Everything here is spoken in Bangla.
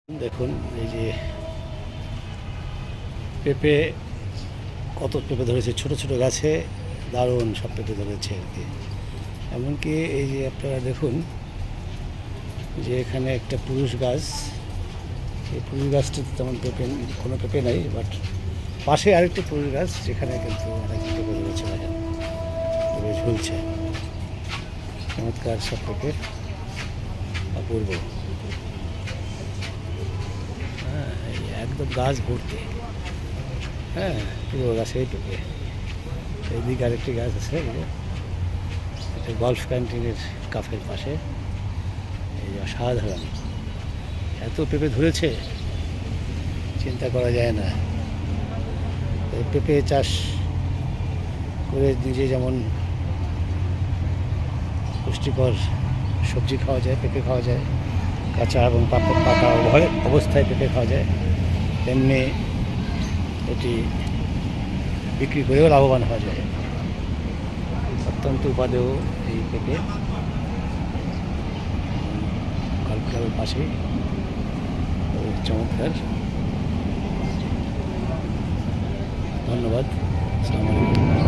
দেখুন এই যে পেঁপে, কত পেঁপে ধরেছে ছোট ছোট গাছে, দারুণ সব পেঁপে ধরেছে আর কি। এমনকি এই যে আপনারা দেখুন যে এখানে একটা পুরুষ গাছ, এই পুরুষ গাছটিতে তেমন পেঁপে, কোনো পেঁপে নেই, বাট পাশে আরেকটি পুরুষ গাছ যেখানে কিন্তু অনেক পেঁপে ধরেছে, দেখেন পেঁপে ঝুলছে। চমৎকার সব পেঁপে, অপূর্ব। হ্যাঁ, এই একদম গাছ ভর্তি। হ্যাঁ, পুরো গাছেই পেঁপে। এইদিকে আরেকটি গাছ আছে, এটা গলফ ক্যান্টিনের কাফের পাশে। এই অসাধারণ, এত পেঁপে ধরেছে চিন্তা করা যায় না। এই পেঁপে চাষ করে নিজে যেমন পুষ্টিকর সবজি খাওয়া যায়, পেঁপে খাওয়া যায়, কাঁচা এবং পাকা উভয় অবস্থায় পেঁপে খাওয়া যায়, তেমনি এটি বিক্রি করেও লাভবান হওয়া যায়। অত্যন্ত উপাদেয় এই পেঁপে, গল্ফ ক্লাবের পাশেই। চমৎকার, ধন্যবাদ, আসসালামু আলাইকুম।